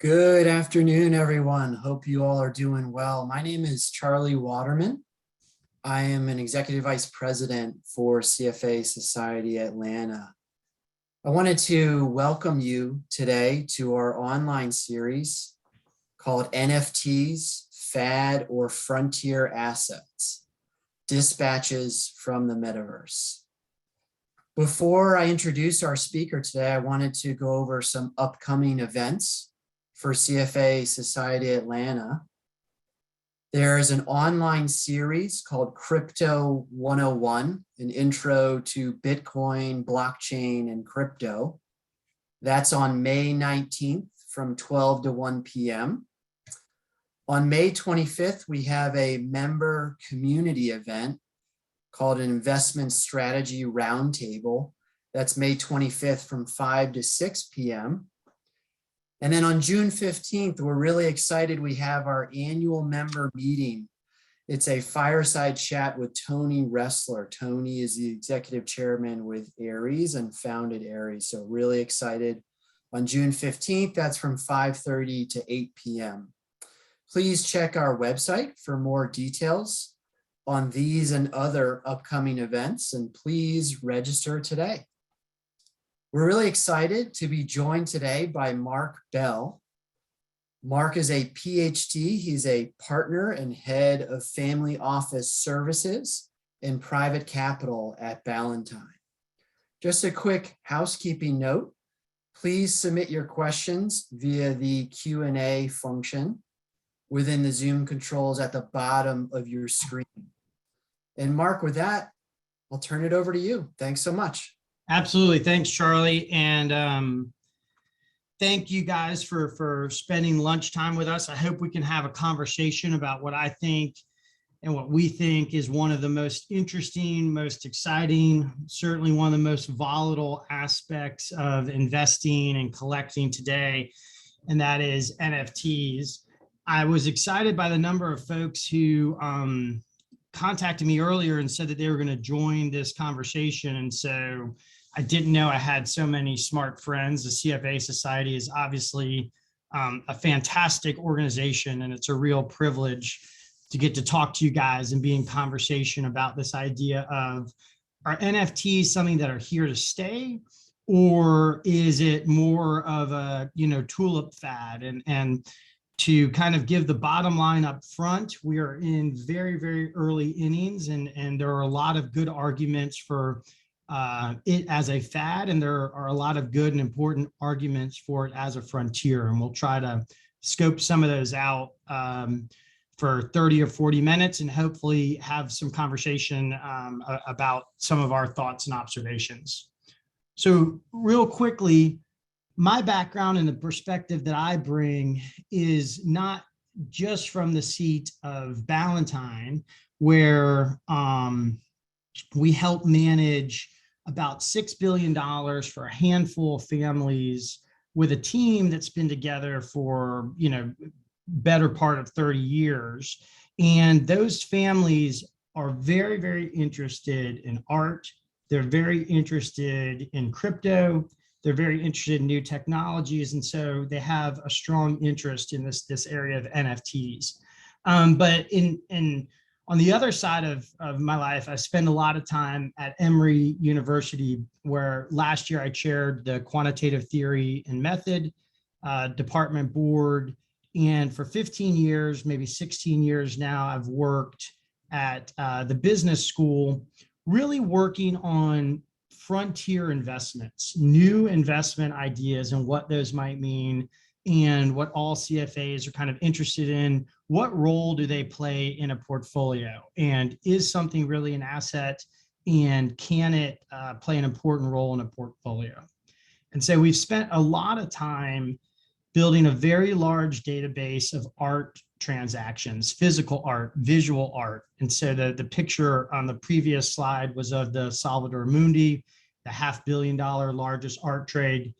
Good afternoon, everyone. Hope you all are doing well. My name is Charlie Waterman. I am an Executive Vice President for CFA Society Atlanta. I wanted to welcome you today to our online series called NFTs, Fad or Frontier Assets, Dispatches from the Metaverse. Before I introduce our speaker today, I wanted to go over some upcoming events for CFA Society Atlanta. There is an online series called Crypto 101, an intro to Bitcoin, blockchain, and crypto. That's on May 19th from 12 to 1 p.m. On May 25th, we have a member community event called an Investment Strategy Roundtable. That's May 25th from 5 to 6 p.m. And then on June 15th, we're really excited. We have our annual member meeting. It's a fireside chat with Tony Ressler. Tony is the executive chairman with Aries and founded Aries. So really excited. On June 15th, that's from 5:30 to 8 p.m. Please check our website for more details on these and other upcoming events, and please register today. We're really excited to be joined today by Mark Bell. Mark is a Ph.D. He's a partner and head of family office services and private capital at Balentine. Just a quick housekeeping note, please submit your questions via the Q&A function within the Zoom controls at the bottom of your screen. And Mark, with that, I'll turn it over to you. Thanks so much. Absolutely. Thanks, Charlie. And thank you guys for spending lunchtime with us. I hope we can have a conversation about what I think and what we think is one of the most interesting, most exciting, certainly one of the most volatile aspects of investing and collecting today, and that is NFTs. I was excited by the number of folks who contacted me earlier and said that they were going to join this conversation. And so I didn't know I had so many smart friends. The CFA Society is obviously a fantastic organization, and it's a real privilege to get to talk to you guys and be in conversation about this idea of, are NFTs something that are here to stay, or is it more of a tulip fad? And to kind of give the bottom line up front, we are in very, very early innings, and there are a lot of good arguments for it as a fad, and there are a lot of good and important arguments for it as a frontier. And we'll try to scope some of those out for 30 or 40 minutes and hopefully have some conversation about some of our thoughts and observations. So real quickly, my background and the perspective that I bring is not just from the seat of Balentine, where we help manage about $6 billion for a handful of families with a team that's been together for, better part of 30 years. And those families are very, very interested in art. They're very interested in crypto. They're very interested in new technologies. And so they have a strong interest in this area of NFTs. But on the other side of my life, I spend a lot of time at Emory University, where last year I chaired the Quantitative Theory and Method Department Board. And for 15 years, maybe 16 years now, I've worked at the business school, really working on frontier investments, new investment ideas and what those might mean, and what all CFAs are kind of interested in. What role do they play in a portfolio? And is something really an asset? And can it play an important role in a portfolio? And so we've spent a lot of time building a very large database of art transactions, physical art, visual art. And so the picture on the previous slide was of the Salvator Mundi, the $500 million largest art trade.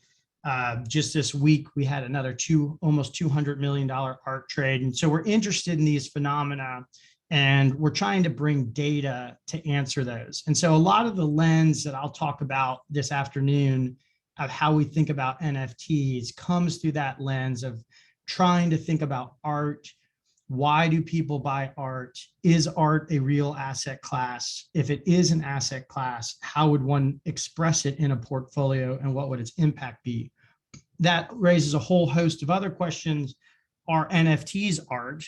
Just this week, we had another almost $200 million art trade. And so we're interested in these phenomena, and we're trying to bring data to answer those. And so a lot of the lens that I'll talk about this afternoon of how we think about NFTs comes through that lens of trying to think about art. Why do people buy art? Is art a real asset class? If it is an asset class, how would one express it in a portfolio and what would its impact be? That raises a whole host of other questions. Are NFTs art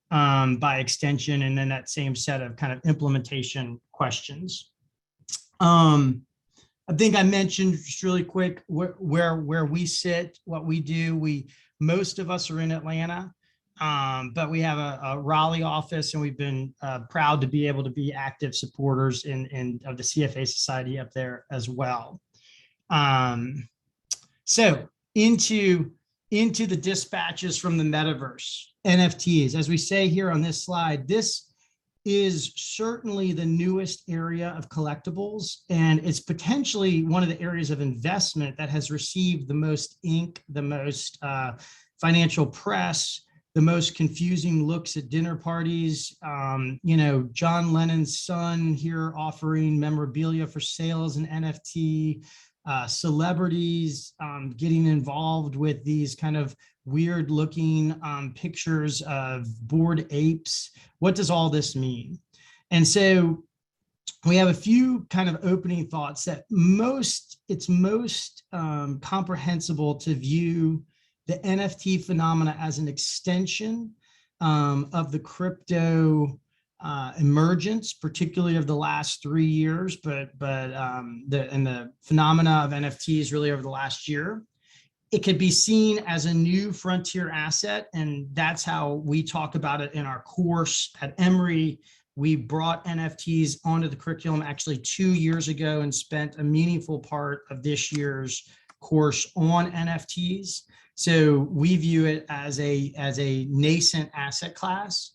by extension? And then that same set of kind of implementation questions. I think I mentioned just really quick where we sit, what we do. Most of us are in Atlanta. But we have a Raleigh office, and we've been proud to be able to be active supporters of the CFA Society up there as well. So into the dispatches from the metaverse, NFTs. As we say here on this slide, this is certainly the newest area of collectibles, and it's potentially one of the areas of investment that has received the most ink, the most financial press, the most confusing looks at dinner parties. John Lennon's son here offering memorabilia for sale as an NFT, celebrities getting involved with these kind of weird looking pictures of bored apes. What does all this mean? And so we have a few kind of opening thoughts that it's most comprehensible to view the NFT phenomena as an extension of the crypto emergence, particularly of the last 3 years, but the phenomena of NFTs really over the last year. It could be seen as a new frontier asset, and that's how we talk about it in our course at Emory. We brought NFTs onto the curriculum actually 2 years ago and spent a meaningful part of this year's course on NFTs. So we view it as a nascent asset class.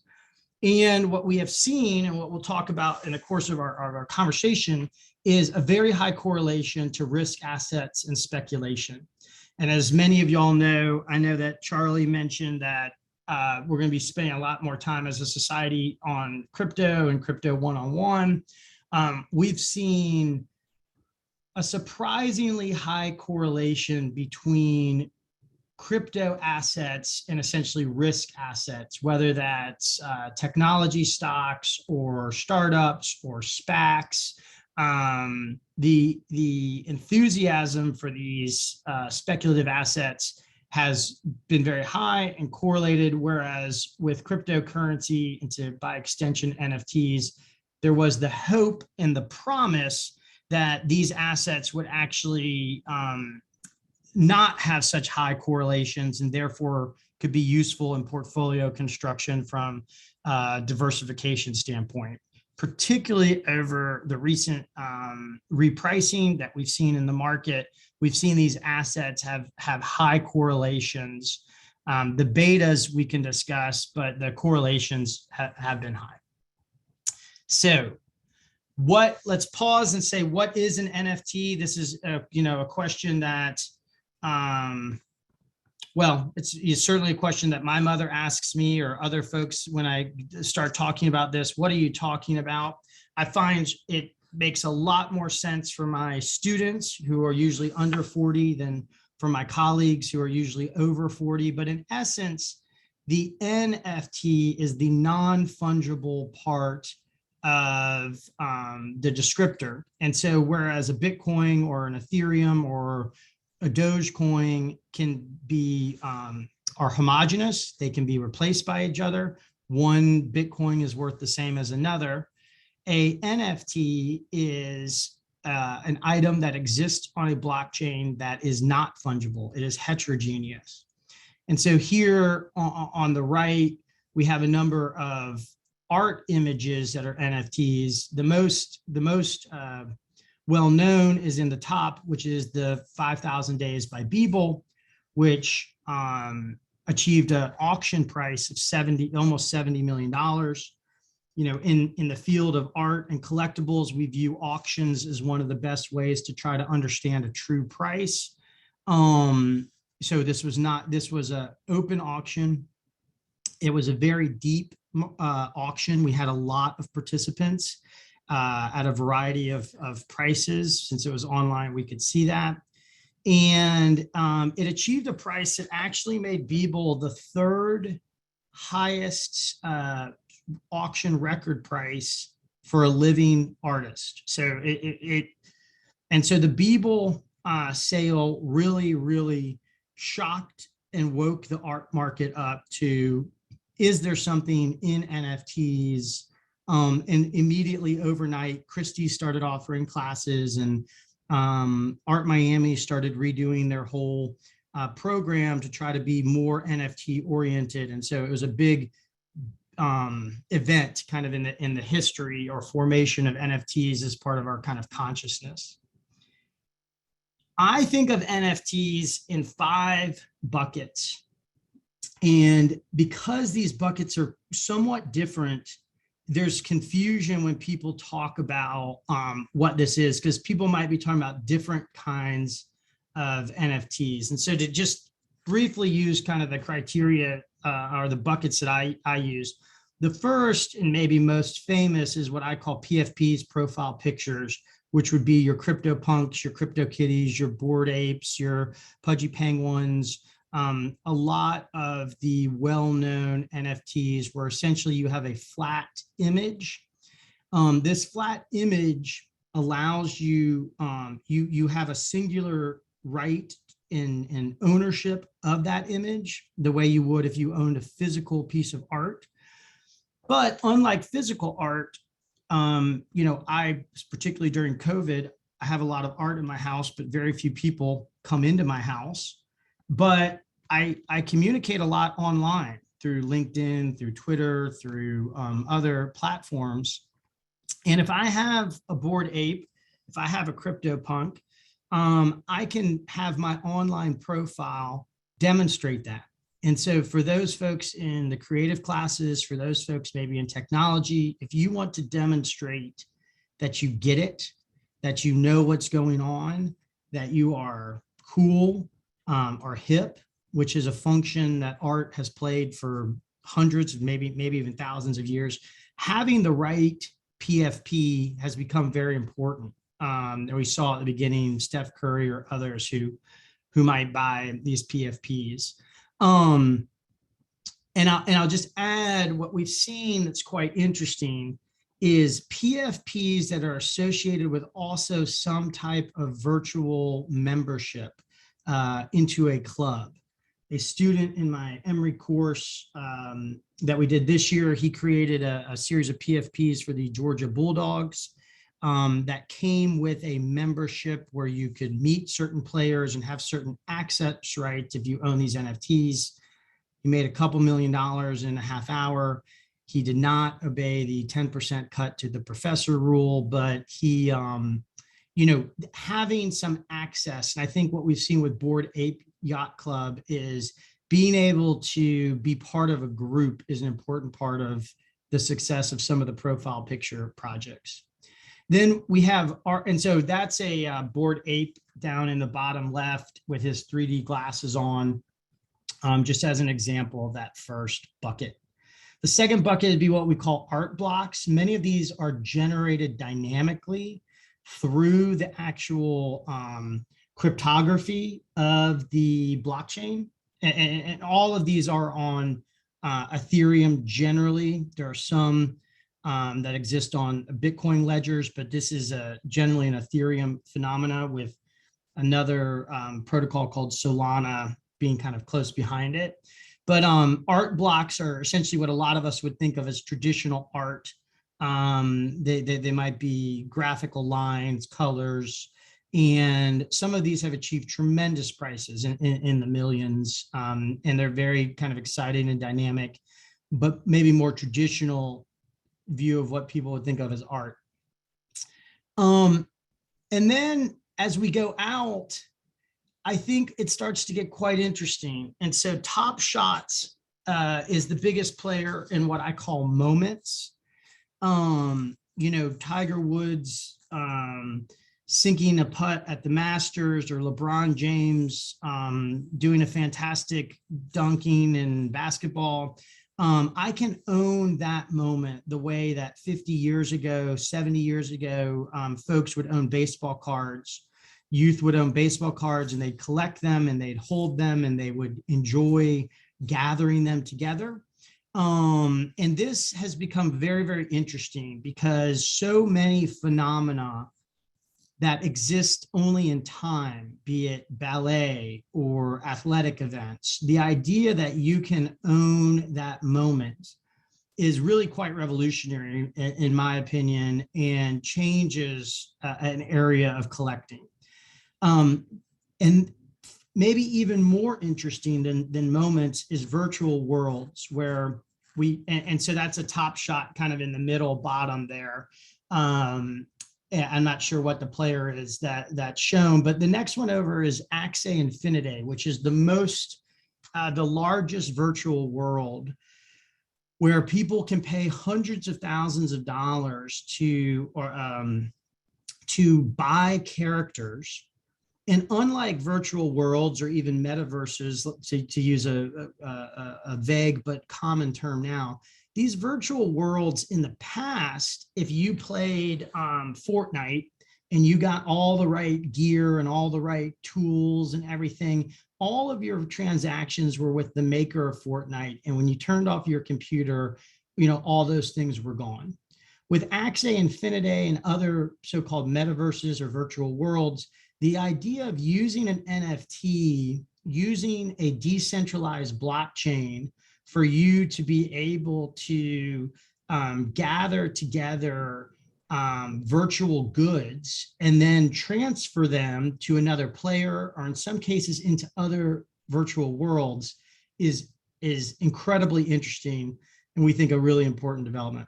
And what we have seen, and what we'll talk about in the course of our conversation, is a very high correlation to risk assets and speculation. And as many of y'all know, I know that Charlie mentioned that we're going to be spending a lot more time as a society on crypto and crypto one-on-one. We've seen a surprisingly high correlation between crypto assets and essentially risk assets, whether that's technology stocks or startups or SPACs. The enthusiasm for these speculative assets has been very high and correlated, whereas with cryptocurrency and by extension NFTs, there was the hope and the promise that these assets would actually not have such high correlations and therefore could be useful in portfolio construction from a diversification standpoint, particularly over the recent repricing that we've seen in the market. We've seen these assets have high correlations. The betas we can discuss, but the correlations have been high. So let's pause and say, what is an NFT? This is a question that it's certainly a question that my mother asks me or other folks when I start talking about this. What are you talking about? I find it makes a lot more sense for my students who are usually under 40 than for my colleagues who are usually over 40. But in essence, the NFT is the non-fungible part of the descriptor. And so whereas a Bitcoin or an Ethereum or a Dogecoin can be are homogeneous, they can be replaced by each other. One Bitcoin is worth the same as another. A NFT is an item that exists on a blockchain that is not fungible. It is heterogeneous. And so here on the right, we have a number of art images that are NFTs. The most well-known is in the top, which is the 5,000 Days by Beeble, which achieved an auction price of almost $70 million. In the field of art and collectibles, we view auctions as one of the best ways to try to understand a true price. So this was an open auction. It was a very deep auction. We had a lot of participants at a variety of prices. Since it was online, we could see that. And it achieved a price that actually made Beeble the third highest auction record price for a living artist. So and so the Beeble sale really shocked and woke the art market up to, is there something in NFTs? And immediately overnight, Christie started offering classes, and Art Miami started redoing their whole program to try to be more NFT oriented. And so it was a big event kind of in the history or formation of NFTs as part of our kind of consciousness. I think of NFTs in 5 buckets. And because these buckets are somewhat different, there's confusion when people talk about what this is, because people might be talking about different kinds of NFTs. And so to just briefly use kind of the criteria or the buckets that I use, the first and maybe most famous is what I call PFPs, profile pictures, which would be your Cryptopunks, your Cryptokitties, your Bored Apes, your Pudgy Penguins, a lot of the well-known NFTs where essentially you have a flat image. This flat image allows you, you have a singular right in ownership of that image, the way you would if you owned a physical piece of art. But unlike physical art, I, particularly during COVID, I have a lot of art in my house, but very few people come into my house. But I communicate a lot online through LinkedIn, through Twitter, through other platforms. And if I have a Bored Ape, if I have a Cryptopunk, I can have my online profile demonstrate that. And so for those folks in the creative classes, for those folks maybe in technology, if you want to demonstrate that you get it, that you know what's going on, that you are cool or hip, which is a function that art has played for hundreds of maybe even thousands of years, having the right PFP has become very important. And we saw at the beginning, Steph Curry or others who might buy these PFPs. And I'll just add, what we've seen that's quite interesting is PFPs that are associated with also some type of virtual membership into a club. A student in my Emory course that we did this year, he created a series of PFPs for the Georgia Bulldogs that came with a membership where you could meet certain players and have certain access rights if you own these NFTs. He made a couple $1 million in a half hour. He did not obey the 10% cut to the professor rule, but he, having some access. And I think what we've seen with Bored Ape Yacht Club is being able to be part of a group is an important part of the success of some of the profile picture projects. Then we have art, and so that's a Bored Ape down in the bottom left with his 3D glasses on, just as an example of that first bucket. The second bucket would be what we call art blocks. Many of these are generated dynamically through the actual cryptography of the blockchain. And all of these are on Ethereum generally. There are some that exist on Bitcoin ledgers, but this is generally an Ethereum phenomena with another protocol called Solana being kind of close behind it. But art blocks are essentially what a lot of us would think of as traditional art. They might be graphical lines, colors, and some of these have achieved tremendous prices in the millions, and they're very kind of exciting and dynamic, but maybe more traditional view of what people would think of as art. And then as we go out, I think it starts to get quite interesting. And so Top Shots is the biggest player in what I call moments. Tiger Woods sinking a putt at the Masters, or LeBron James doing a fantastic dunking in basketball. I can own that moment the way that 50 years ago, 70 years ago, folks would own baseball cards. youth would own baseball cards and they'd collect them and they'd hold them and they would enjoy gathering them together. And this has become very, very interesting because so many phenomena that exist only in time, be it ballet or athletic events, the idea that you can own that moment is really quite revolutionary, in my opinion, and changes an area of collecting. And maybe even more interesting than moments is virtual worlds, where and so that's a top shot kind of in the middle bottom there. I'm not sure what the player is that's shown, but the next one over is Axie Infinity, which is the largest virtual world where people can pay hundreds of thousands of dollars to buy characters. And unlike virtual worlds or even metaverses, to use a vague but common term now, these virtual worlds in the past, if you played Fortnite and you got all the right gear and all the right tools and everything, all of your transactions were with the maker of Fortnite. And when you turned off your computer, all those things were gone. With Axie Infinity and other so-called metaverses or virtual worlds, the idea of using an NFT, using a decentralized blockchain for you to be able to gather together virtual goods and then transfer them to another player, or in some cases into other virtual worlds, is incredibly interesting, and we think a really important development.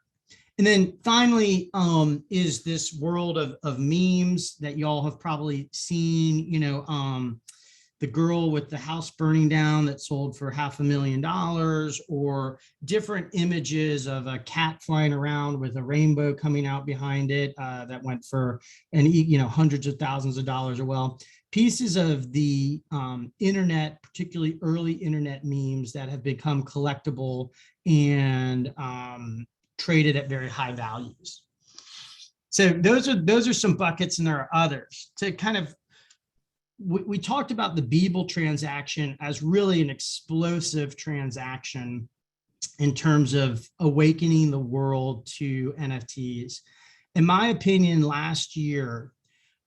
And then finally is this world of memes that y'all have probably seen, the girl with the house burning down that sold for $500,000, or different images of a cat flying around with a rainbow coming out behind it that went for hundreds of thousands of dollars. Well, pieces of the internet, particularly early internet memes that have become collectible and traded at very high values. So those are some buckets, and there are others. To kind of, we talked about the Beeble transaction as really an explosive transaction in terms of awakening the world to NFTs. In my opinion, last year,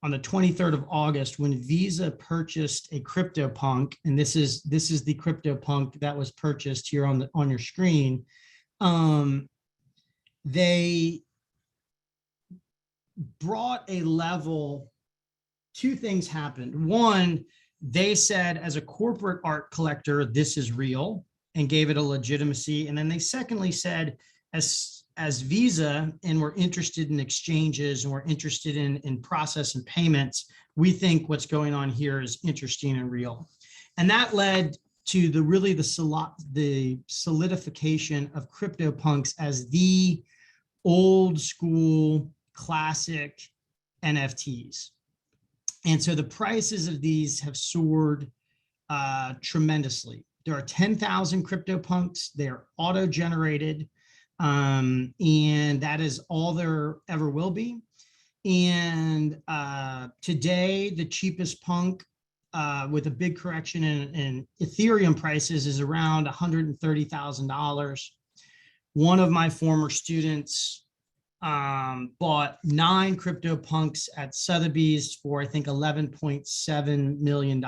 on the 23rd of August, when Visa purchased a Cryptopunk, and this is the Cryptopunk that was purchased here on your screen, they brought a level. Two things happened. One, they said, as a corporate art collector, this is real, and gave it a legitimacy. And then they secondly said, as Visa, and we're interested in exchanges, and we're interested in process and payments, we think what's going on here is interesting and real. And that led to the solidification of CryptoPunks as the old school classic NFTs. And so the prices of these have soared tremendously. There are 10,000 CryptoPunks. They are auto-generated, and that is all there ever will be. And today, the cheapest punk with a big correction in Ethereum prices is around $130,000. One of my former students bought 9 CryptoPunks at Sotheby's for, I think, $11.7 million.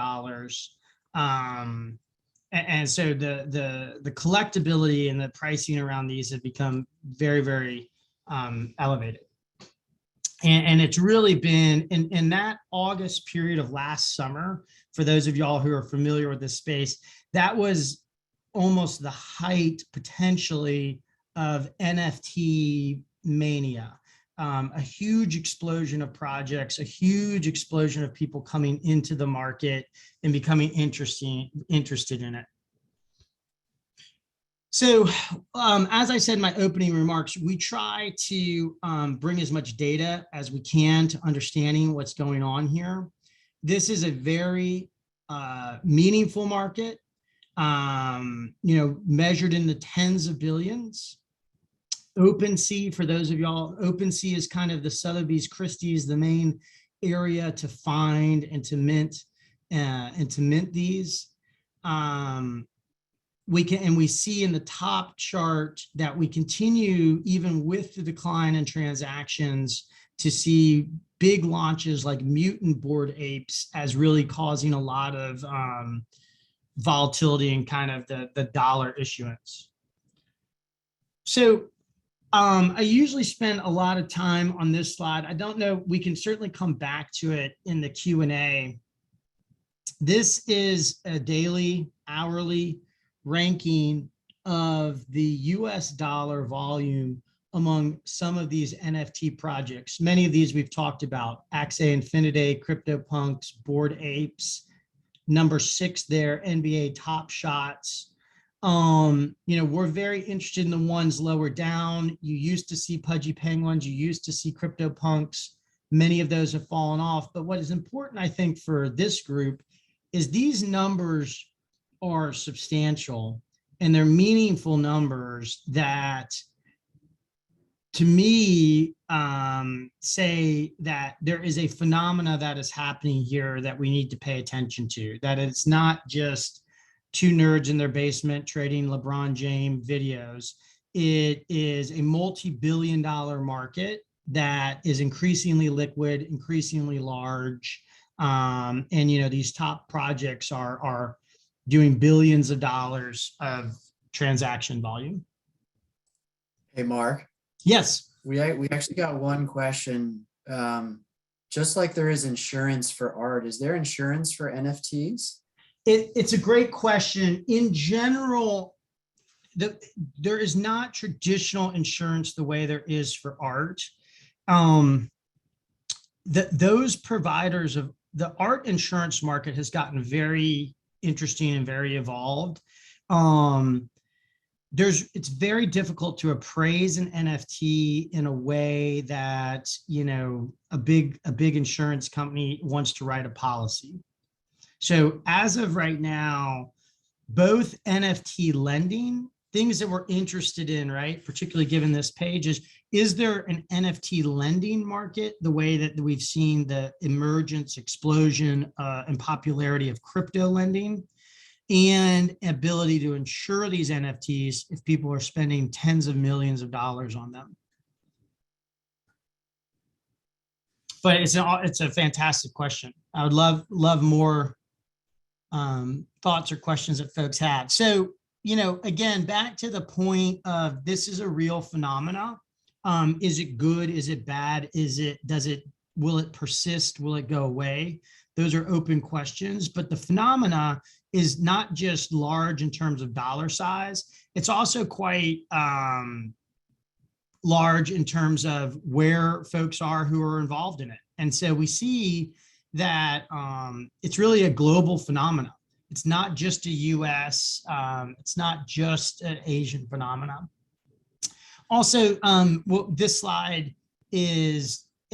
And so the collectability and the pricing around these have become very, very elevated. And it's really been in that August period of last summer, for those of y'all who are familiar with this space, that was almost the height potentially of NFT mania. A huge explosion of projects, a huge explosion of people coming into the market and becoming interested in it. So as I said in my opening remarks, we try to bring as much data as we can to understanding what's going on here. This is a very meaningful market, measured in the tens of billions. OpenSea, for those of y'all, OpenSea is kind of the Sotheby's Christie's, the main area to find and to mint these. We see in the top chart that we continue, even with the decline in transactions, to see big launches like mutant Bored Apes as really causing a lot of volatility in kind of the dollar issuance. So I usually spend a lot of time on this slide. I don't know, we can certainly come back to it in the Q&A. This is a daily, hourly ranking of the US dollar volume among some of these NFT projects. Many of these we've talked about: Axie Infinity, Cryptopunks, Bored Apes. Number 6 there, NBA Top Shots. We're very interested in the ones lower down. You used to see Pudgy Penguins, you used to see Cryptopunks. Many of those have fallen off. But what is important, I think, for this group is these numbers are substantial, and they're meaningful numbers that, to me, say that there is a phenomena that is happening here that we need to pay attention to, that it's not just two nerds in their basement trading LeBron James videos. It is a multi-billion-dollar market that is increasingly liquid, increasingly large. And these top projects are doing billions of dollars of transaction volume. Hey, Mark. Yes. We actually got one question. Just like there is insurance for art, is there insurance for NFTs? It's a great question. In general, there is not traditional insurance the way there is for art. Those providers of the art insurance market has gotten very interesting and very evolved. It's very difficult to appraise an NFT in a way that, a big insurance company wants to write a policy. So as of right now, both NFT lending, things that we're interested in, right, particularly given this page, is there an NFT lending market the way that we've seen the emergence, explosion, and popularity of crypto lending, and ability to insure these NFTs if people are spending tens of millions of dollars on them? But it's a fantastic question. I would love more thoughts or questions that folks have. So, again, back to the point of this is a real phenomena. Is it good? Is it bad? Will it persist? Will it go away? Those are open questions, but the phenomena is not just large in terms of dollar size. It's also quite large in terms of where folks are who are involved in it. And so we see that it's really a global phenomenon. It's not just a US, it's not just an Asian phenomenon. Also, this slide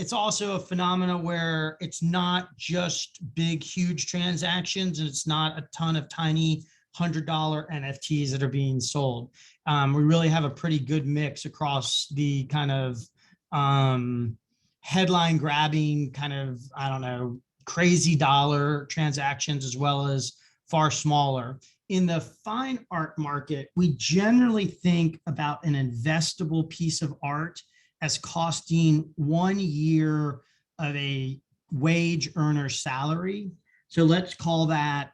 it's also a phenomena where it's not just big, huge transactions, and it's not a ton of tiny $100 NFTs that are being sold. We really have a pretty good mix across the kind of headline grabbing kind of, crazy dollar transactions, as well as far smaller. In the fine art market, we generally think about an investable piece of art as costing 1 year of a wage earner's salary. So let's call that,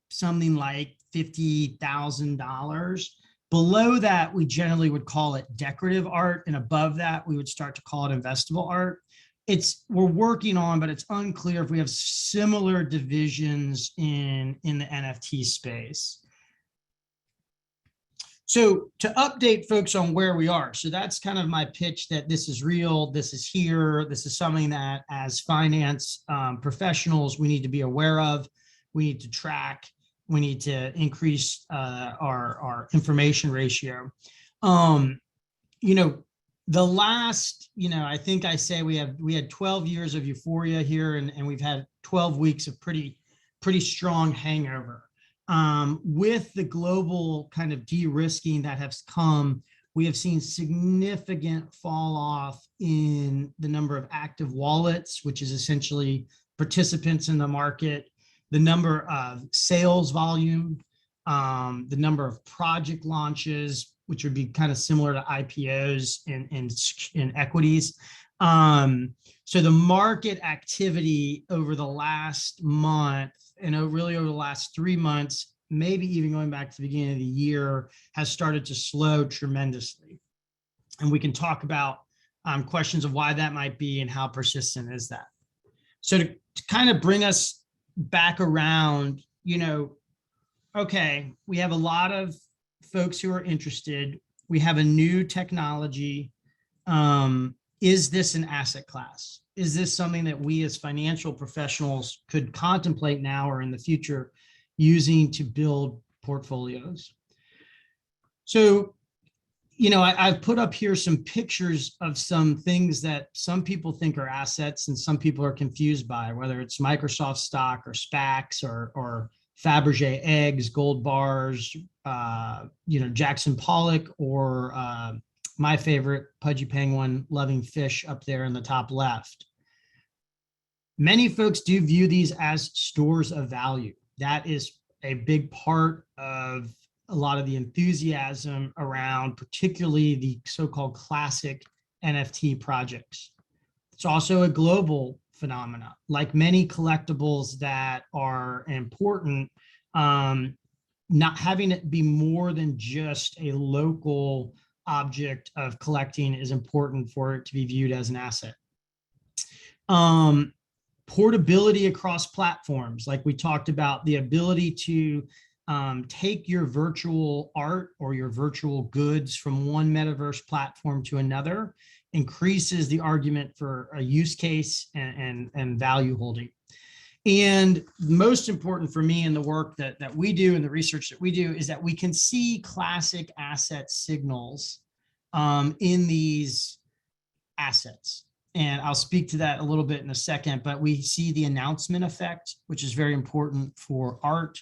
something like $50,000. Below that, we generally would call it decorative art. And above that, we would start to call it investable art. We're working on, but it's unclear if we have similar divisions in the NFT space. So to update folks on where we are, so that's kind of my pitch, that this is real, this is here, this is something that as finance professionals, we need to be aware of, we need to track, we need to increase our information ratio. The last, I think I say we had 12 years of euphoria here, and we've had 12 weeks of pretty strong hangover. With the global kind of de-risking that has come, we have seen significant fall off in the number of active wallets, which is essentially participants in the market, the number of sales volume, the number of project launches, which would be kind of similar to IPOs in equities. So the market activity over the last month and really over the last 3 months, maybe even going back to the beginning of the year, has started to slow tremendously. And we can talk about questions of why that might be and how persistent is that. So to kind of bring us back around, okay, we have a lot of folks who are interested. We have a new technology. Is this an asset class? Is this something that we as financial professionals could contemplate now or in the future using to build portfolios? So, I've put up here some pictures of some things that some people think are assets and some people are confused by, whether it's Microsoft stock or SPACs or Fabergé eggs, gold bars, Jackson Pollock, or my favorite, Pudgy Penguin loving fish up there in the top left. Many folks do view these as stores of value. That is a big part of a lot of the enthusiasm around particularly the so-called classic NFT projects. It's also a global phenomena. Like many collectibles that are important, not having it be more than just a local object of collecting is important for it to be viewed as an asset. Portability across platforms, like we talked about, the ability to take your virtual art or your virtual goods from one metaverse platform to another increases the argument for a use case and value holding. And most important for me in the work that we do and the research that we do is that we can see classic asset signals in these assets. And I'll speak to that a little bit in a second, but we see the announcement effect, which is very important for art.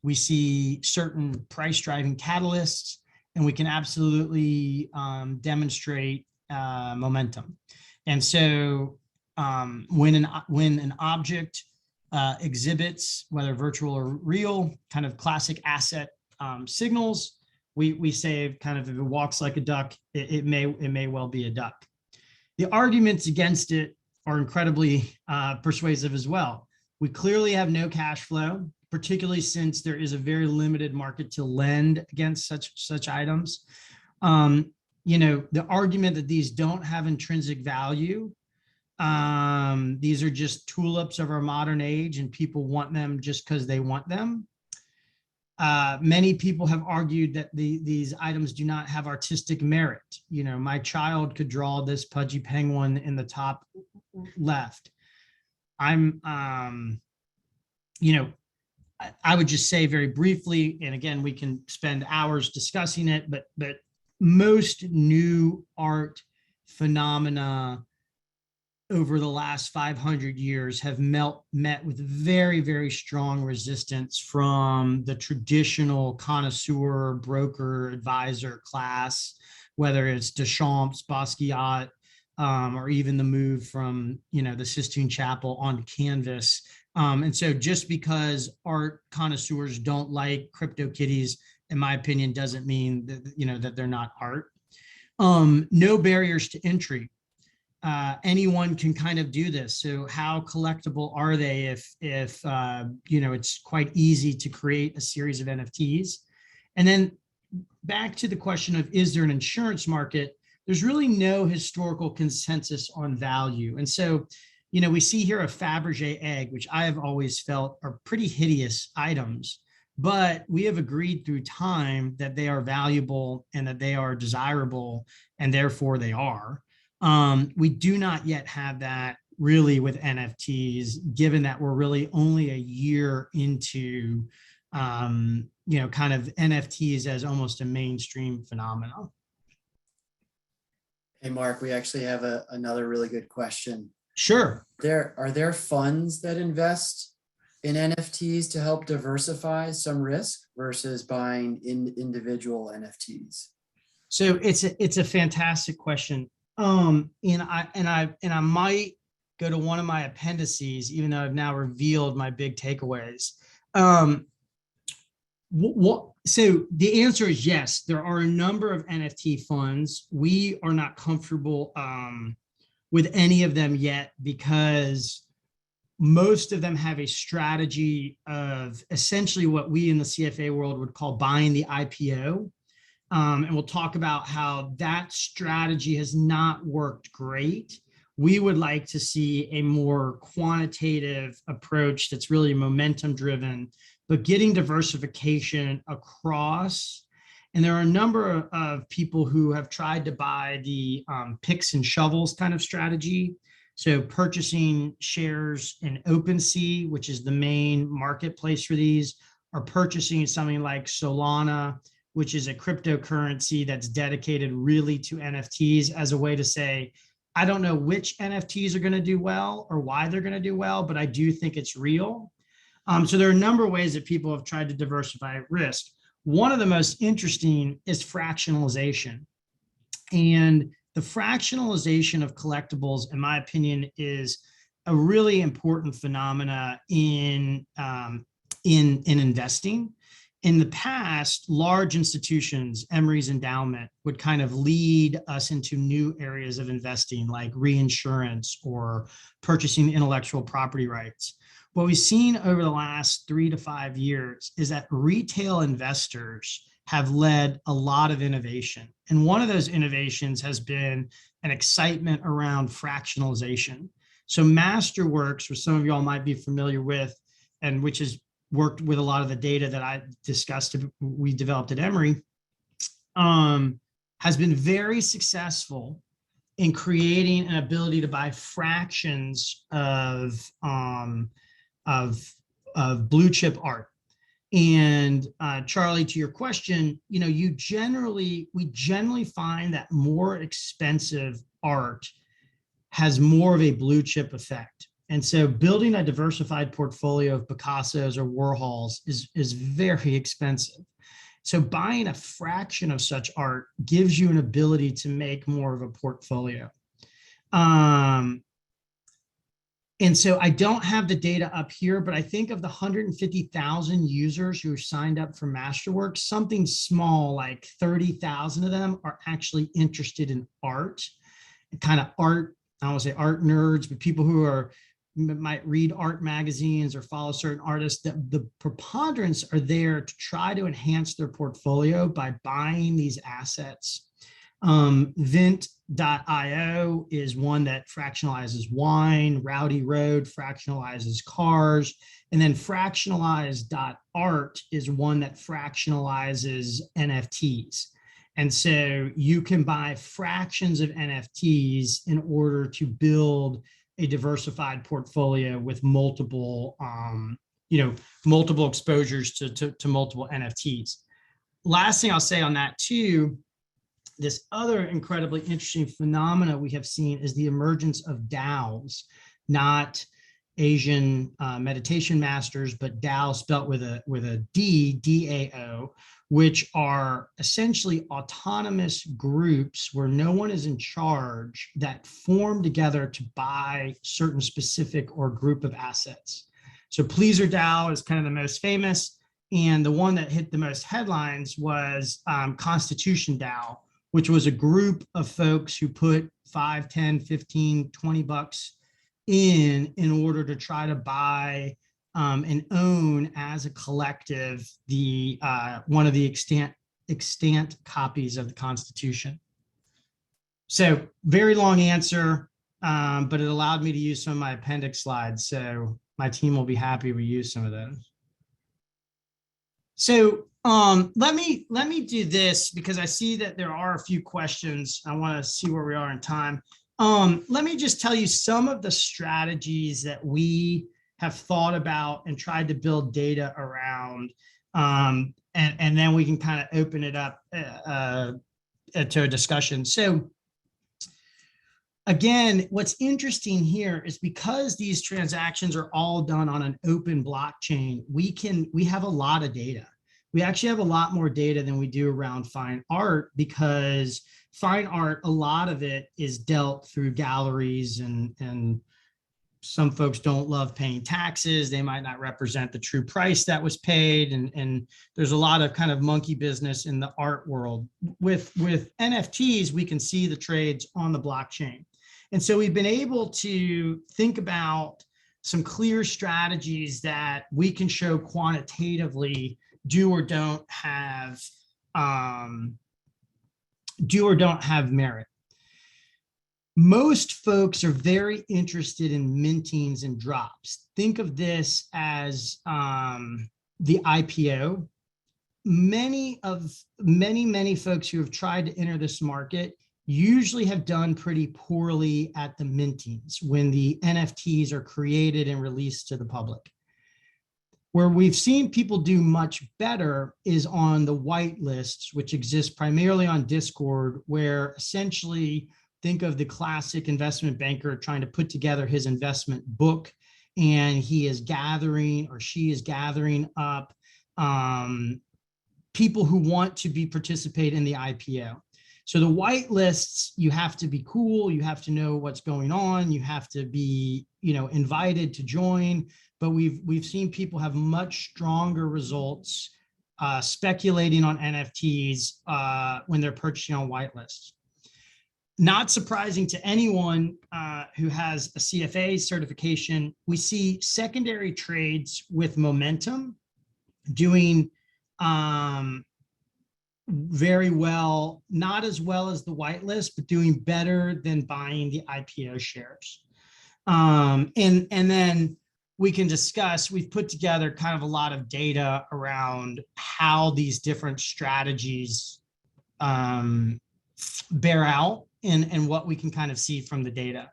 We see certain price driving catalysts, and we can absolutely demonstrate momentum. And so when an object exhibits, whether virtual or real, kind of classic asset signals, we say kind of if it walks like a duck, it may well be a duck. The arguments against it are incredibly persuasive as well. We clearly have no cash flow, particularly since there is a very limited market to lend against such items. The argument that these don't have intrinsic value, these are just tulips of our modern age and people want them just because they want them. Many people have argued that these items do not have artistic merit. My child could draw this Pudgy Penguin in the top left. I would just say very briefly, and again, we can spend hours discussing it, but most new art phenomena over the last 500 years have met with very, very strong resistance from the traditional connoisseur, broker, advisor class, whether it's Deschamps, Basquiat, or even the move from, the Sistine Chapel on canvas. And so just because art connoisseurs don't like Cryptokitties, in my opinion, doesn't mean that, that they're not art. No barriers to entry. Anyone can kind of do this. So how collectible are they if it's quite easy to create a series of NFTs? And then back to the question of, is there an insurance market? There's really no historical consensus on value. And so, we see here a Fabergé egg, which I have always felt are pretty hideous items, but we have agreed through time that they are valuable and that they are desirable, and therefore they are. We do not yet have that really with NFTs, given that we're really only a year into, kind of NFTs as almost a mainstream phenomenon. Hey, Mark, we actually have another really good question. Sure. Are there funds that invest in NFTs to help diversify some risk versus buying individual NFTs? So it's a fantastic question. And I might go to one of my appendices, even though I've now revealed my big takeaways. So the answer is yes, there are a number of NFT funds. We are not comfortable with any of them yet because most of them have a strategy of essentially what we in the CFA world would call buying the IPO. And we'll talk about how that strategy has not worked great. We would like to see a more quantitative approach that's really momentum driven, but getting diversification across. And there are a number of people who have tried to buy the picks and shovels kind of strategy. So purchasing shares in OpenSea, which is the main marketplace for these, or purchasing something like Solana, which is a cryptocurrency that's dedicated really to NFTs as a way to say, I don't know which NFTs are going to do well or why they're going to do well, but I do think it's real. So there are a number of ways that people have tried to diversify risk. One of the most interesting is fractionalization. And the fractionalization of collectibles, in my opinion, is a really important phenomena in investing. In the past, large institutions, Emory's endowment, would kind of lead us into new areas of investing like reinsurance or purchasing intellectual property rights. What we've seen over the last 3 to 5 years is that retail investors have led a lot of innovation. And one of those innovations has been an excitement around fractionalization. So Masterworks, which some of y'all might be familiar with, and which is worked with a lot of the data that I discussed, we developed at Emory, has been very successful in creating an ability to buy fractions of blue chip art. And Charlie, to your question, we generally find that more expensive art has more of a blue chip effect. And so building a diversified portfolio of Picassos or Warhols is very expensive. So buying a fraction of such art gives you an ability to make more of a portfolio. And so I don't have the data up here, but I think of the 150,000 users who are signed up for Masterworks, something small like 30,000 of them are actually interested in art, kind of art, I don't want to say art nerds, but people who might read art magazines or follow certain artists. The preponderance are there to try to enhance their portfolio by buying these assets. Vint.io is one that fractionalizes wine. Rowdy Road fractionalizes cars. And then fractionalize.art is one that fractionalizes NFTs. And so you can buy fractions of NFTs in order to build a diversified portfolio with multiple, multiple exposures to multiple NFTs. Last thing I'll say on that too, this other incredibly interesting phenomena we have seen is the emergence of DAOs, not Asian meditation masters, but DAO spelt with a D, D-A-O, which are essentially autonomous groups where no one is in charge that form together to buy certain specific or group of assets. So Pleaser DAO is kind of the most famous, and the one that hit the most headlines was Constitution DAO, which was a group of folks who put 5, 10, 15, 20 bucks in order to try to buy and own as a collective the one of the extant copies of the Constitution. So very long answer, but it allowed me to use some of my appendix slides. So my team will be happy we use some of those. So let me do this because I see that there are a few questions. I want to see where we are in time. Let me just tell you some of the strategies that we have thought about and tried to build data around, and then we can kind of open it up to a discussion. So again, what's interesting here is because these transactions are all done on an open blockchain, we have a lot of data. we actually have a lot more data than we do around fine art, because fine art, a lot of it is dealt through galleries, and some folks don't love paying taxes. They might not represent the true price that was paid. And there's a lot of kind of monkey business in the art world. With NFTs, we can see the trades on the blockchain. And so we've been able to think about some clear strategies that we can show quantitatively do or don't have merit. Most folks are very interested in mintings and drops. Think of this as the IPO. Many folks who have tried to enter this market usually have done pretty poorly at the mintings when the NFTs are created and released to the public. Where we've seen people do much better is on the white lists, which exist primarily on Discord, where essentially think of the classic investment banker trying to put together his investment book, and he is gathering, or she is gathering up people who want to participate in the IPO. So the white lists, you have to be cool, you have to know what's going on, you have to be, invited to join. But we've seen people have much stronger results speculating on NFTs when they're purchasing on white lists. Not surprising to anyone who has a CFA certification, we see secondary trades with momentum doing very well, not as well as the whitelist, but doing better than buying the IPO shares. And then we can discuss, we've put together kind of a lot of data around how these different strategies bear out and what we can kind of see from the data.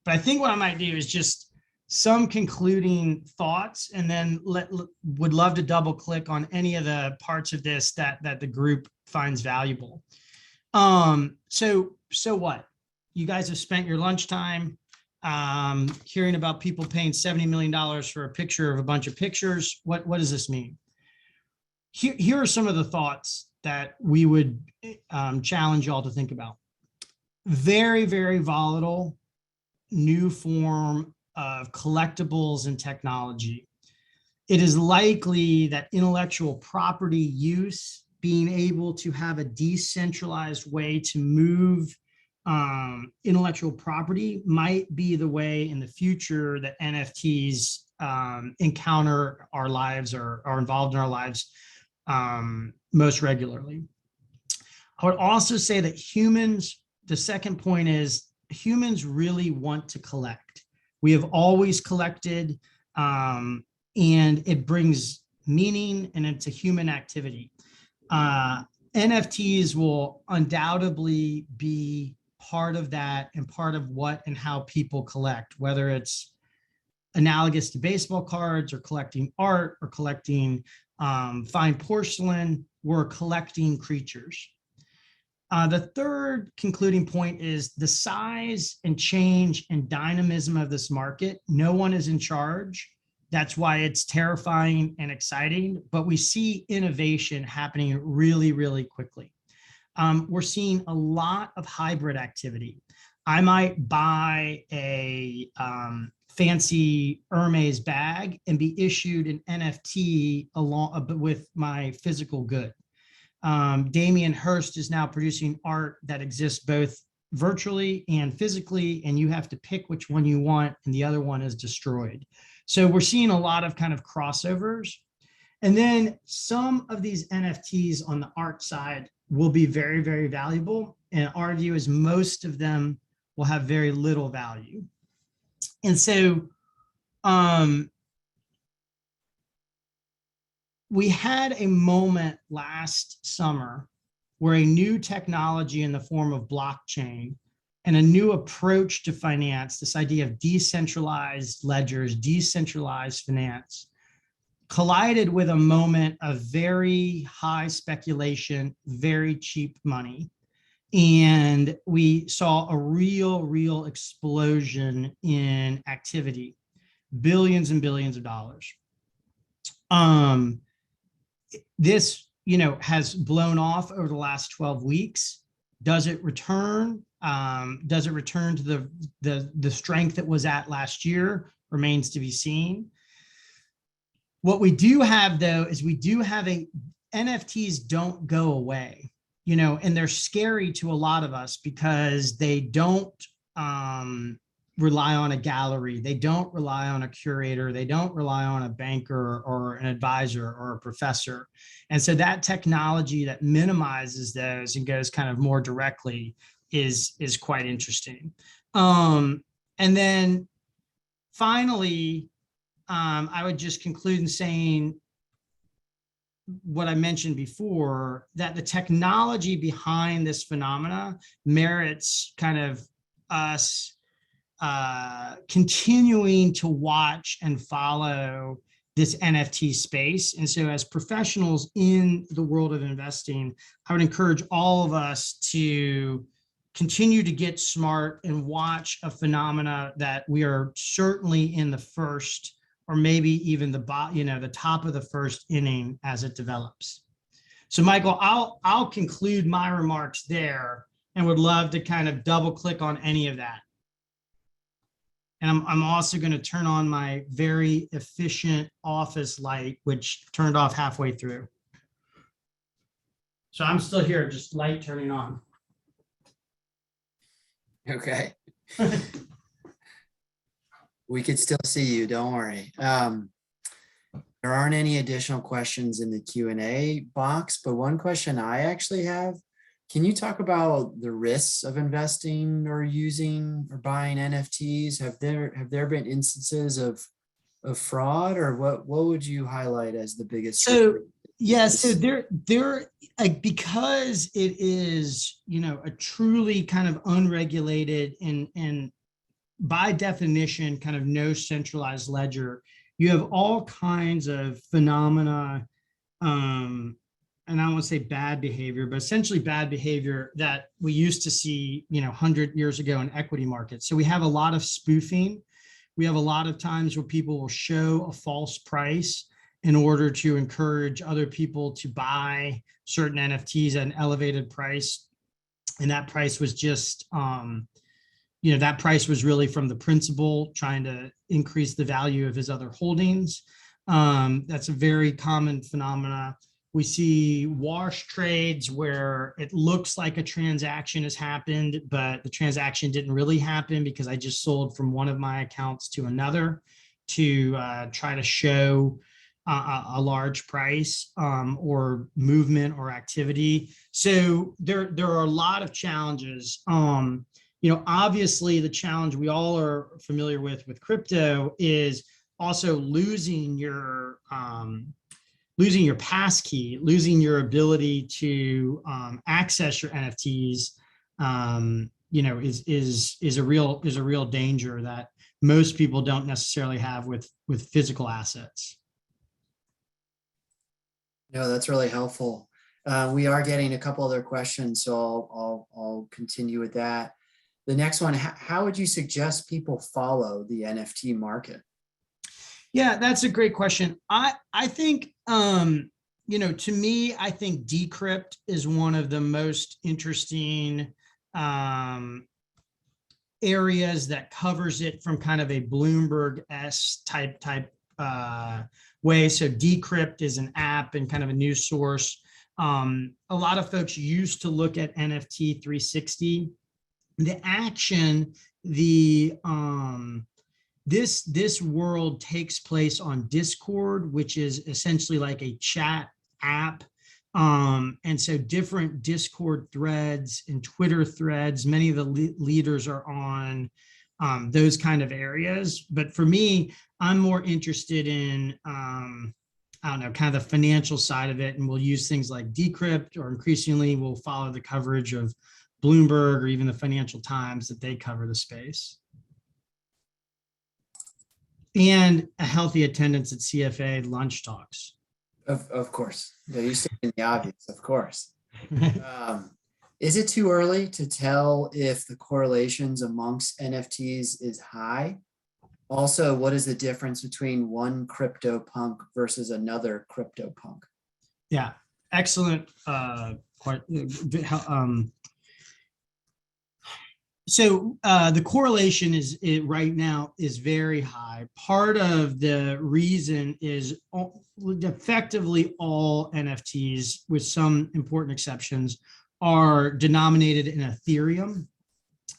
But I think what I might do is just some concluding thoughts, and then would love to double click on any of the parts of this that the group finds valuable. So what? You guys have spent your lunchtime hearing about people paying $70 million for a picture of a bunch of pictures. What does this mean? Here are some of the thoughts that we would challenge y'all to think about. Very, very volatile new form of collectibles and technology. It is likely that intellectual property use, being able to have a decentralized way to move intellectual property, might be the way in the future that NFTs encounter our lives, or are involved in our lives most regularly. I would also say that humans, the second point is, humans really want to collect. We have always collected, and it brings meaning, and it's a human activity. NFTs will undoubtedly be part of that, and part of what and how people collect, whether it's analogous to baseball cards, or collecting art, or collecting fine porcelain. We're collecting creatures. The third concluding point is the size and change and dynamism of this market. No one is in charge. That's why it's terrifying and exciting, but we see innovation happening really, really quickly. We're seeing a lot of hybrid activity. I might buy a fancy Hermes bag and be issued an NFT along with my physical good. Damien Hirst is now producing art that exists both virtually and physically, and you have to pick which one you want, and the other one is destroyed. So we're seeing a lot of kind of crossovers. And then some of these NFTs on the art side will be very, very valuable. And our view is most of them will have very little value. And so we had a moment last summer where a new technology in the form of blockchain and a new approach to finance, this idea of decentralized ledgers, decentralized finance, collided with a moment of very high speculation, very cheap money. And we saw a real explosion in activity, billions and billions of dollars. this, has blown off over the last 12 weeks. Does it return? Does it return to the strength that was at last year? Remains to be seen. What we do have, though, is we do have NFTs don't go away, and they're scary to a lot of us because they don't rely on a gallery. They don't rely on a curator. They don't rely on a banker or an advisor or a professor. And so that technology that minimizes those and goes kind of more directly is quite interesting. And then finally, I would just conclude in saying what I mentioned before, that the technology behind this phenomena merits kind of us continuing to watch and follow this NFT space. And so as professionals in the world of investing, I would encourage all of us to continue to get smart and watch a phenomena that we are certainly in the first, or maybe even the top of the first inning as it develops. So Michael, I'll conclude my remarks there and would love to kind of double click on any of that. And I'm also going to turn on my very efficient office light, which turned off halfway through. So I'm still here, just light turning on. Okay. We could still see you, don't worry. There aren't any additional questions in the Q&A box, but one question I actually have, can you talk about the risks of investing or using or buying NFTs? Have there been instances of fraud, or what would you highlight as the biggest? So yes, so there because it is, a truly kind of unregulated and by definition kind of no centralized ledger, you have all kinds of phenomena, and I don't want to say bad behavior, but essentially bad behavior that we used to see, 100 years ago in equity markets. So we have a lot of spoofing. We have a lot of times where people will show a false price in order to encourage other people to buy certain NFTs at an elevated price. And that price was just, that price was really from the principal trying to increase the value of his other holdings. That's a very common phenomena. We see wash trades where it looks like a transaction has happened, but the transaction didn't really happen because I just sold from one of my accounts to another to try to show a large price or movement or activity. So there are a lot of challenges. Obviously the challenge we all are familiar with crypto is also losing your passkey, losing your ability to access your NFTs, is a real danger that most people don't necessarily have with physical assets. No, that's really helpful. We are getting a couple other questions, so I'll continue with that. The next one, how would you suggest people follow the NFT market? Yeah, that's a great question. I think, to me, I think Decrypt is one of the most interesting areas that covers it from kind of a Bloomberg-esque type way. So Decrypt is an app and kind of a news source. A lot of folks used to look at NFT 360. The action, this world takes place on Discord, which is essentially like a chat app. And so different Discord threads and Twitter threads, many of the leaders are on those kind of areas. But for me, I'm more interested in, kind of the financial side of it. And we'll use things like Decrypt, or increasingly we'll follow the coverage of Bloomberg or even the Financial Times that they cover the space. And a healthy attendance at CFA lunch talks. Of course. Yeah, you stated the obvious, of course. Is it too early to tell if the correlations amongst NFTs is high? Also, what is the difference between one CryptoPunk versus another CryptoPunk? Yeah, excellent. The correlation right now is very high. Part of the reason is effectively all NFTs, with some important exceptions, are denominated in Ethereum.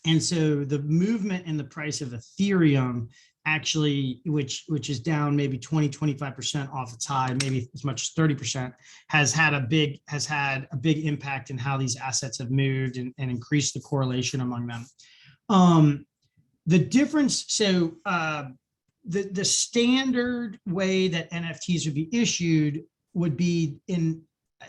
And so the movement in the price of Ethereum actually, which is down maybe 20-25% off its high, maybe as much as 30%, has had a big impact in how these assets have moved and increased the correlation among them. The difference, so the standard way that NFTs would be issued would be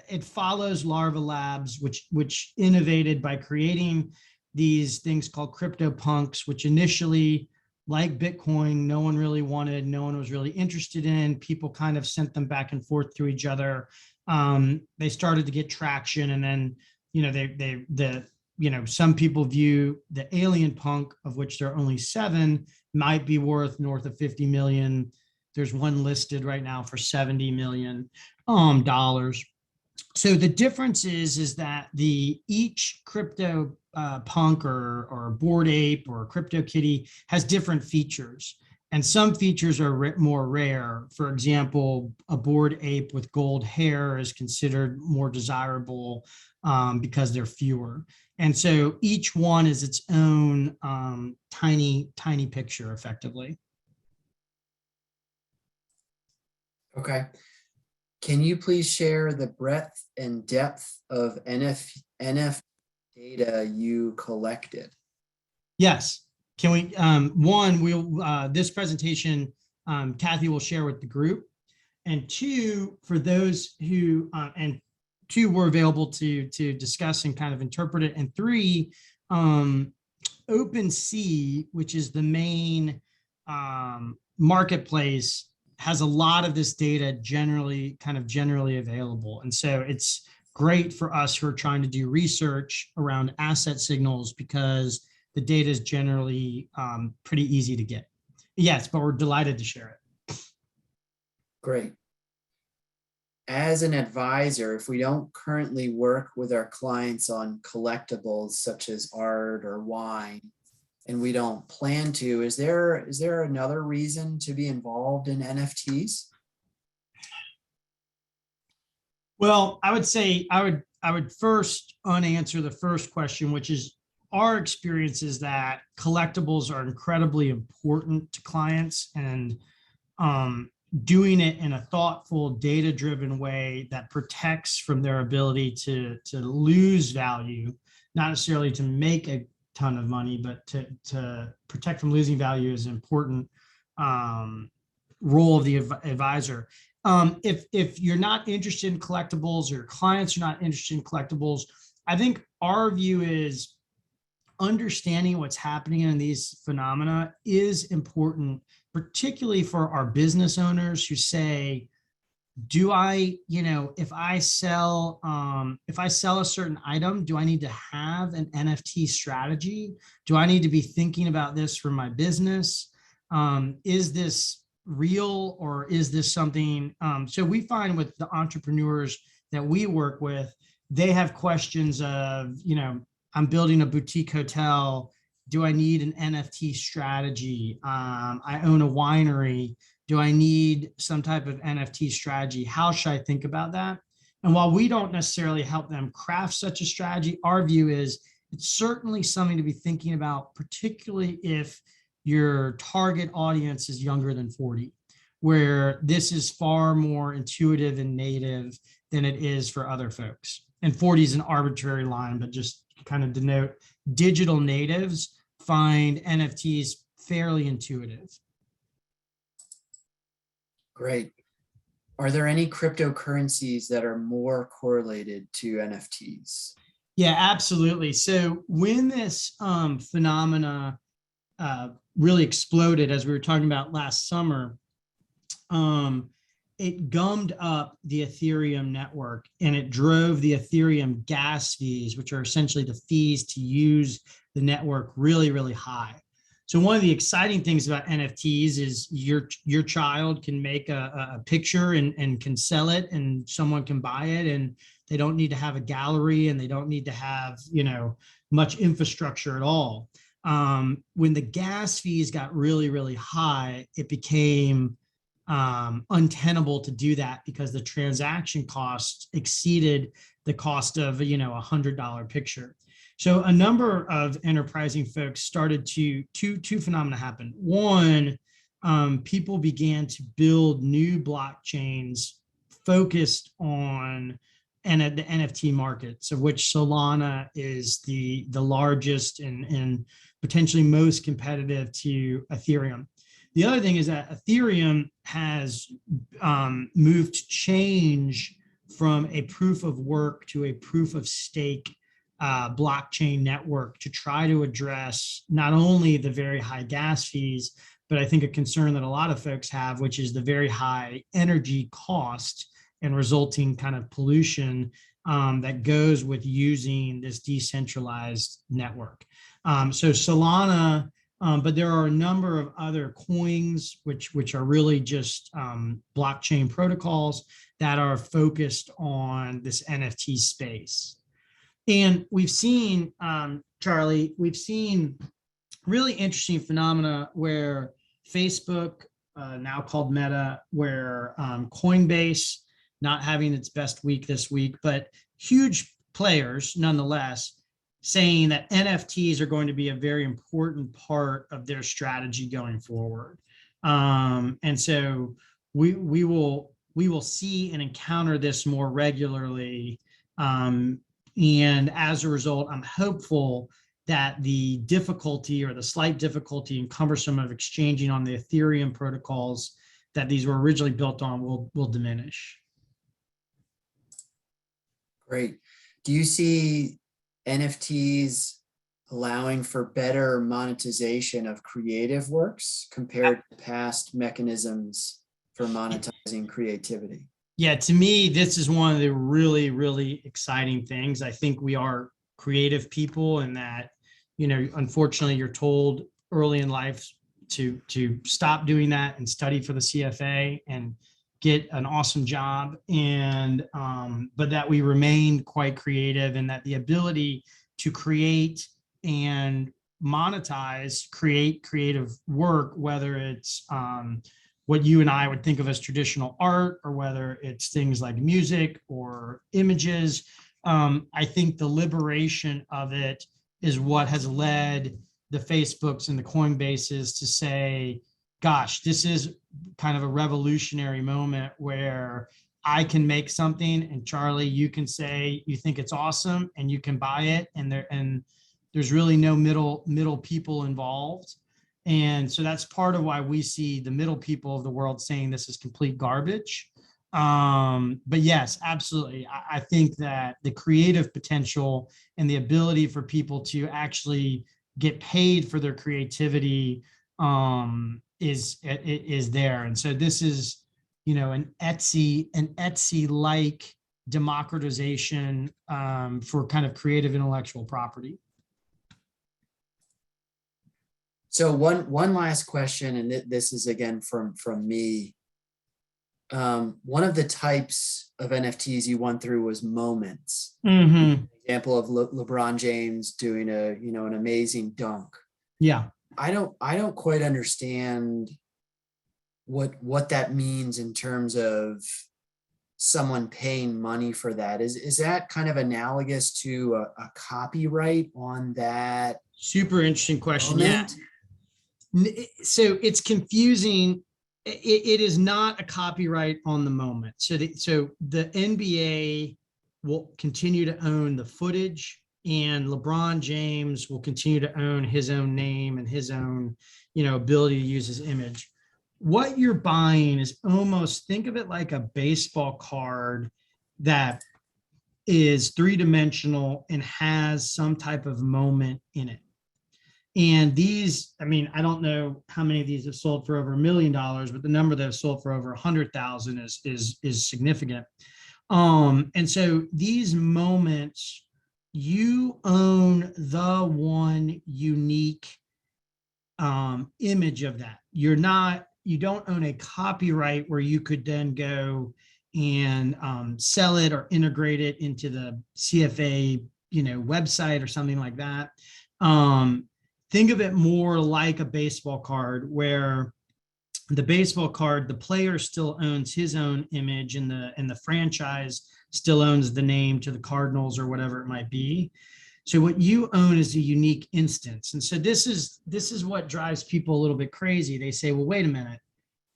it follows Larva Labs, which innovated by creating these things called CryptoPunks, which initially, like Bitcoin, no one really wanted, no one was really interested in. People kind of sent them back and forth to each other. They started to get traction, and then, some people view the alien punk, of which there are only 7, might be worth north of 50 million. There's one listed right now for $70 million dollars. So the difference is that each crypto punk or Bored Ape or Cryptokitty has different features, and some features are more rare. For example, a Bored Ape with gold hair is considered more desirable because they're fewer. And so each one is its own tiny picture, effectively. Okay. Can you please share the breadth and depth of NFT data you collected? Yes. Can we, this presentation, Kathy will share with the group. And 2, for those who, and 2 were available to discuss and kind of interpret it. And 3, OpenSea, which is the main marketplace, has a lot of this data generally available. And so it's great for us who are trying to do research around asset signals, because the data is generally pretty easy to get. Yes, but we're delighted to share it. Great. As an advisor, if we don't currently work with our clients on collectibles such as art or wine, and we don't plan to, is there another reason to be involved in NFTs? Well, I would say I would first unanswer the first question, which is our experience is that collectibles are incredibly important to clients, and doing it in a thoughtful, data-driven way that protects from their ability to lose value, not necessarily to make a ton of money, but to protect from losing value is an important role of the advisor. If you're not interested in collectibles, or your clients are not interested in collectibles, I think our view is understanding what's happening in these phenomena is important, particularly for our business owners who say, do I, if I sell a certain item, do I need to have an NFT strategy? Do I need to be thinking about this for my business? Is this real, or is this something? So we find with the entrepreneurs that we work with, they have questions of, I'm building a boutique hotel. Do I need an NFT strategy? I own a winery. Do I need some type of NFT strategy? How should I think about that? And while we don't necessarily help them craft such a strategy, our view is it's certainly something to be thinking about, particularly if your target audience is younger than 40, where this is far more intuitive and native than it is for other folks. And 40 is an arbitrary line, but just kind of denote digital natives find NFTs fairly intuitive. Great. Are there any cryptocurrencies that are more correlated to NFTs? Yeah, absolutely. So when this phenomena really exploded, as we were talking about last summer, it gummed up the Ethereum network, and it drove the Ethereum gas fees, which are essentially the fees to use the network, really, really high. So one of the exciting things about NFTs is your child can make a picture and can sell it, and someone can buy it, and they don't need to have a gallery, and they don't need to have, much infrastructure at all. When the gas fees got really, really high, it became untenable to do that because the transaction costs exceeded the cost of, $100 picture. So a number of enterprising folks started two phenomena happen. One, people began to build new blockchains focused on the NFT markets, of which Solana is the largest and potentially most competitive to Ethereum. The other thing is that Ethereum has moved to change from a proof of work to a proof of stake blockchain network to try to address not only the very high gas fees, but I think a concern that a lot of folks have, which is the very high energy cost and resulting kind of pollution that goes with using this decentralized network. So Solana, but there are a number of other coins which are really just blockchain protocols that are focused on this NFT space. And we've seen, Charlie, really interesting phenomena where Facebook, now called Meta, where Coinbase, not having its best week this week, but huge players nonetheless, saying that NFTs are going to be a very important part of their strategy going forward. And so we will see and encounter this more regularly. And as a result, I'm hopeful that the difficulty or the slight difficulty and cumbersome of exchanging on the Ethereum protocols that these were originally built on will diminish. Great. Do you see NFTs allowing for better monetization of creative works compared to past mechanisms for monetizing creativity? Yeah, to me, this is one of the really, really exciting things. I think we are creative people, and that, unfortunately, you're told early in life to stop doing that and study for the CFA and get an awesome job, and but that we remain quite creative, and that the ability to create and monetize, create creative work, whether it's what you and I would think of as traditional art, or whether it's things like music or images. I think the liberation of it is what has led the Facebooks and the Coinbases to say, gosh, this is kind of a revolutionary moment where I can make something, and Charlie, you can say you think it's awesome and you can buy it, and there's really no middle people involved. And so that's part of why we see the middle people of the world saying this is complete garbage. But yes, absolutely. I think that the creative potential and the ability for people to actually get paid for their creativity is there. And so this is, an Etsy-like democratization for kind of creative intellectual property. So one last question, and this is again from me. One of the types of NFTs you went through was moments. Mm-hmm. Example of LeBron James doing an amazing dunk. Yeah. I don't quite understand what that means in terms of someone paying money for that. Is that kind of analogous to a copyright on that? Super interesting question. Moment? Yeah. So it's confusing. It is not a copyright on the moment. So the NBA will continue to own the footage, and LeBron James will continue to own his own name and his own, ability to use his image. What you're buying is almost, think of it like a baseball card that is three-dimensional and has some type of moment in it. And these, I don't know how many of these have sold for over $1 million, but the number that have sold for over 100,000 is significant. And so these moments, you own the one unique image of that. You don't own a copyright where you could then go and sell it or integrate it into the CFA, website or something like that. Think of it more like a baseball card, where the baseball card, the player still owns his own image, and the franchise still owns the name to the Cardinals or whatever it might be. So what you own is a unique instance. And so this is what drives people a little bit crazy. They say, well, wait a minute.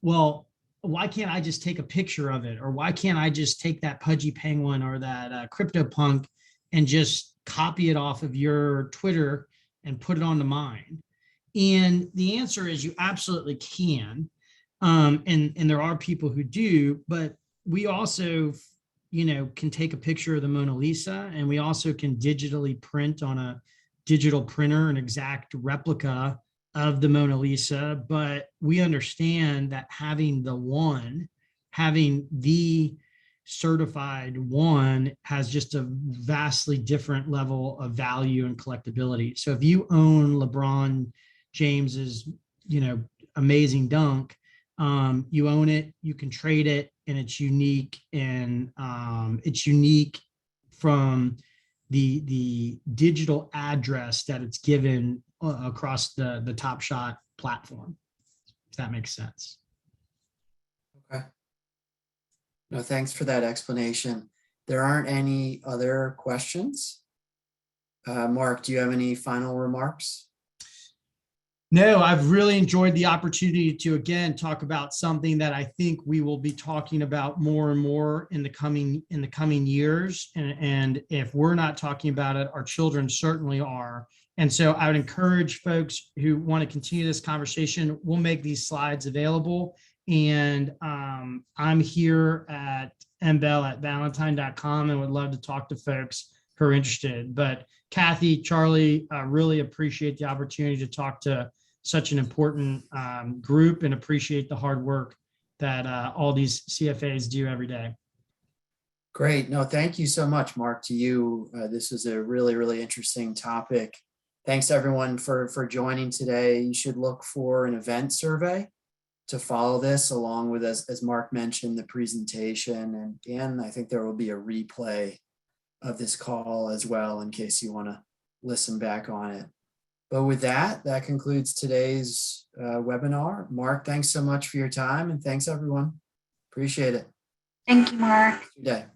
Well, why can't I just take a picture of it? Or why can't I just take that Pudgy Penguin or that Cryptopunk and just copy it off of your Twitter and put it onto mine? And the answer is you absolutely can. And there are people who do, but we also, can take a picture of the Mona Lisa, and we also can digitally print on a digital printer an exact replica of the Mona Lisa. But we understand that having the certified one has just a vastly different level of value and collectability. So if you own LeBron James's, amazing dunk, you own it, you can trade it, and it's unique. And it's unique from the digital address that it's given across the Top Shot platform, if that makes sense. Okay. No, thanks for that explanation. There aren't any other questions. Mark, do you have any final remarks? No, I've really enjoyed the opportunity to, again, talk about something that I think we will be talking about more and more in the coming years. And if we're not talking about it, our children certainly are. And so I would encourage folks who want to continue this conversation. We'll make these slides available. And I'm here at mbell@balentine.com and would love to talk to folks who are interested. But Kathy, Charlie, I really appreciate the opportunity to talk to such an important group, and appreciate the hard work that all these CFAs do every day. Great. No, thank you so much, Mark, to you. This is a really, really interesting topic. Thanks everyone for joining today. You should look for an event survey to follow this, along with, as Mark mentioned, the presentation. And I think there will be a replay of this call as well, in case you want to listen back on it. But with that concludes today's webinar. Mark, thanks so much for your time, and thanks everyone. Appreciate it. Thank you, Mark. Good day.